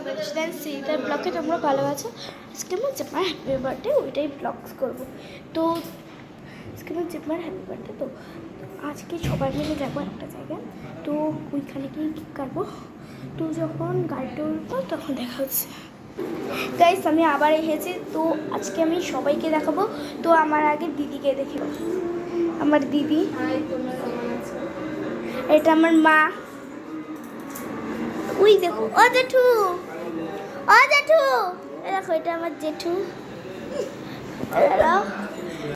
Confidence সেইটার ব্লগে তোমরা ভালো আছো। আজকে আমার জেম্মার হ্যাপি বার্থডে, ওইটাই ব্লগস করবো। তো আজকে আমার জেম্মার হ্যাপি বার্থডে, তো আজকে সবাই মিলে যাবো একটা জায়গায়। তো ওইখানে গিয়ে কেক কাটবো। তো যখন গাড়িটা উঠবো তখন দেখা হচ্ছে। গাইস আমি আবার এসেছি, তো আজকে আমি সবাইকে দেখাবো। তো আমার আগে দিদিকে দেখে, আমার দিদি, এটা আমার মা, ওই দেখো ও জেঠু, ও জেঠু, দেখো এটা আমার জেঠু।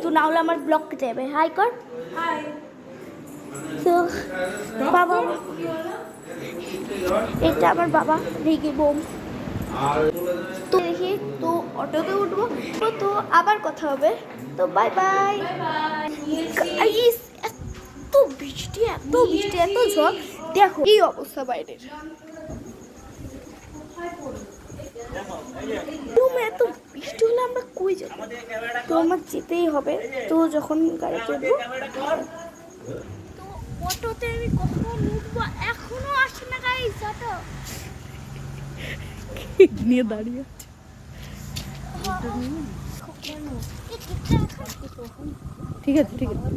তো না হলে আমার ব্লগ কেটে যাবে। হাই কর, তো বাবা, এটা আমার বাবা রেগে বোম। তো দেখি, তো অটোতে উঠবো, তো আবার কথা হবে। তো বাই বাই। এত বৃষ্টি, এত বৃষ্টি, এত ঝড়, দেখো এই অবস্থা বাইরের। এত বৃষ্টি হলে আমরা কই যাবো? তো আমার যেতেই হবে। তো যখন গাড়িতে উঠবো, তো অটোতে আমি কখন উঠবো এখনো আসে না গাইস। অটো নিয়ে দাঁড়িয়ে আছে। ঠিক আছে, ঠিক আছে।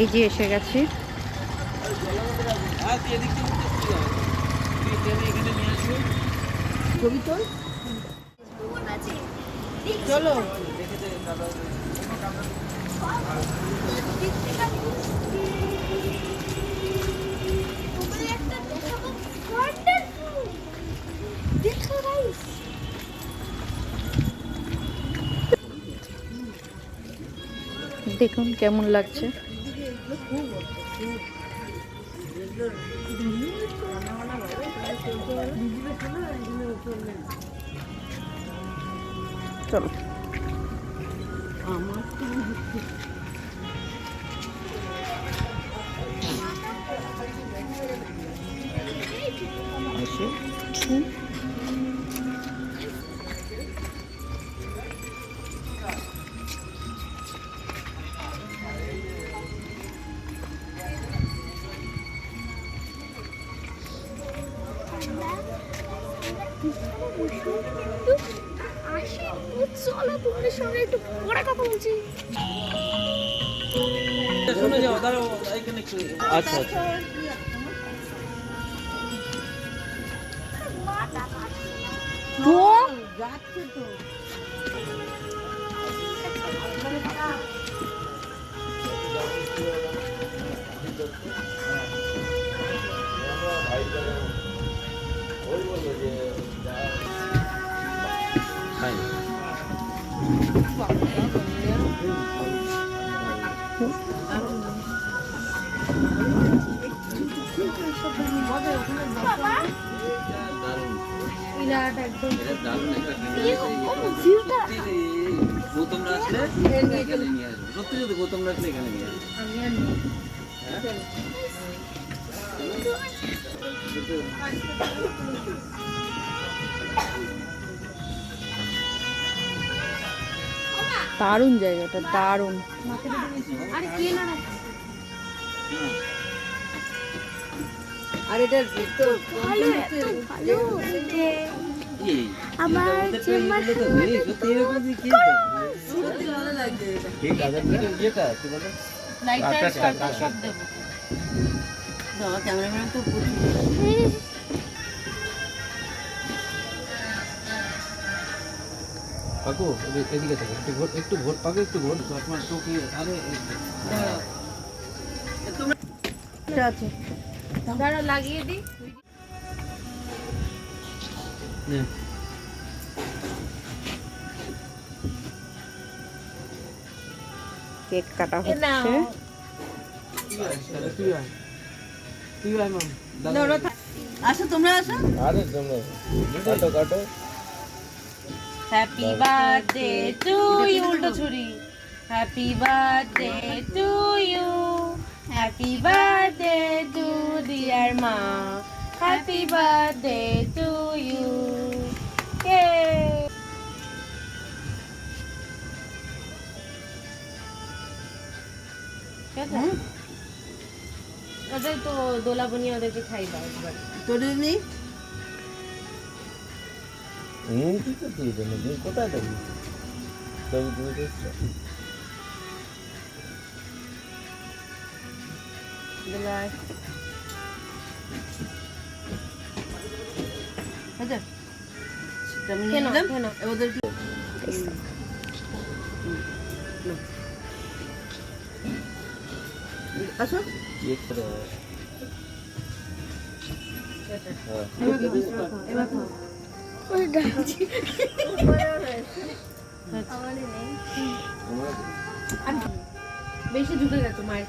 এই যে এসে গেছি। ছবি তোল, চলো। দেখুন কেমন লাগছে। চলো। আমার চলো তোমাদের সঙ্গে একটু পরে কথা বলছি। শুনে যাও, দাঁড়াও এখানে একটু। আচ্ছা আচ্ছা, তো যাচ্ছে তো। গৌতম রাখলে এখানে নিয়ে আসবো। সত্যি যদি গৌতম রাখলে এখানে নিয়ে আসবো। দারুণ জায়গাটা, দারুণ। আর এটা ভালো, এত ভালো যে আমার চেম্বার ক্যামেরাম্যান তো কাকু এদিকে থেকে একটু ভোট পাকে, একটু ভোট চশমার চোখে। আরে আছে, দাঁড়া লাগিয়ে দিই। কেক কাটা হচ্ছে। আসো তোমরা, আসো। আরে তোমরা কাটো কাটো। হ্যাপি বার্থডে টু ইউ, উল্টো ছুরি। Happy birthday to you, happy birthday to dear মা, হ্যাপি বার্থডে টু ইউ। ওদের তো দোলা বনিয়ে ওদেরকে খাই দাও একবার। তোর নেই কোথায় থাকি দোলায় আচ্ছা আমি নিয়ে নিলাম ওদের আসো বেশি ঢুকে গেছে মায়ের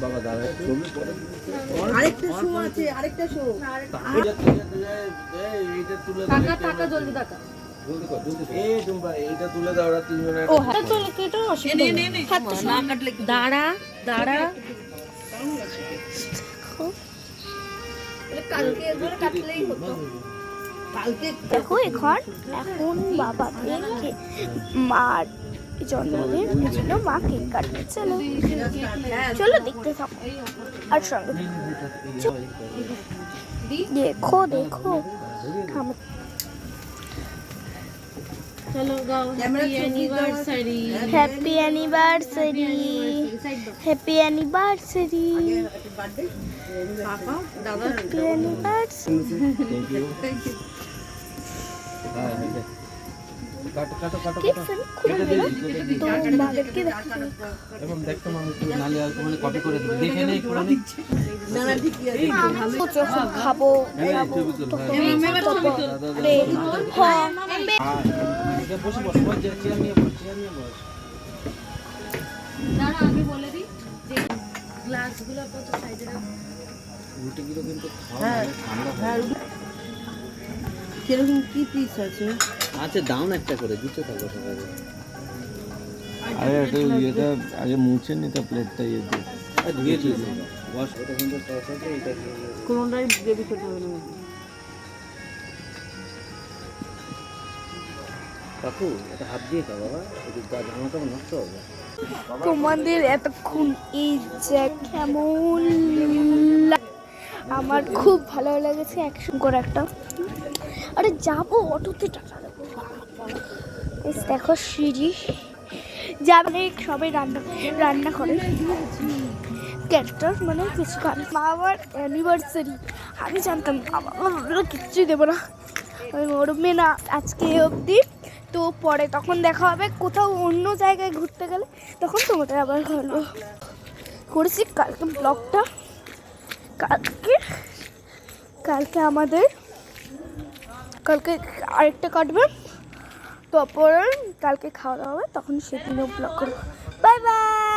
বাবা দাদা ছবি পরে আরেকটা শো আছে, আরেকটা শো। এইটা তুলে টাকা টাকা জলদি টাকা এই টুম্পা এইটা তুলে দাও ওরা তিনজনের ও হাতে চলে কেটে অসুবিধা নেই। না কাটলে দাঁড়া দাঁড়া কালকে একবার কাটলেই হতো। কালকে দেখো এখন বাবাকে মার জন্মদিন ছিল, মা কেক কাটবে। চলো চলো দেখতে থাকো আর সঙ্গে দেখো দেখো। চলো গাও happy anniversary, happy anniversary, happy anniversary, পাপা দাদা হ্যাপি অ্যানিভার্সারি। কাটো কাটো কাটো কেক খুলে দিল তো মাদেরকে দেখো। এখন দেখতো মানুষ নালে আর মানে কপি করে দিবে দেখে নেই পুরো নিচ্ছে না না ঠিকই আছে যখন খাবো বসে বস চেয়ার নিয়ে বস দাঁড়া আমি বলে দিই যে গ্লাসগুলো কত সাইজে রাখো। রুটিগুলো কিন্তু খাওয়া ঠান্ডা কিরকম কি পিস আছে? আচ্ছা দাও না একটা করে দিতে থাকো সবাই। আরে এটা এটা আগে মুছে নি তো প্লেটটা ইয়ে দিয়ে ধুয়ে দিয়ে বস ওটা কিন্তু সস আছে এটা কোনটাই গ্রেভি খেতে হবে না। কাকু এটা হাত দিয়ে খাও বাবা, এটা জামা কাপড় নষ্ট হবে। তোমাদের এতক্ষণ এই যে কেমন আমার খুব ভালো লেগেছে। অ্যাকশন করে একটা আরে যাবো অটোতে টাটা দেবো। দেখো সিঁড়ি যাবে সবাই রান্না করে ক্যারেক্টার মানে কিছু খান। মা আমার অ্যানিভার্সারি আমি জানতাম বাবা কিচ্ছুই দেবো না, আমি মরবে না আজকে অবধি। তো পরে তখন দেখা হবে কোথাও অন্য জায়গায় ঘুরতে গেলে, তখন তোমাদের আবার ভালো করেছি। কালকে ব্লগটা কালকে আমাদের কালকে আরেকটা কাটবে, তারপর কালকে খাওয়া দাওয়া হবে, তখন সেদিনও ব্লগ করবো। Bye bye.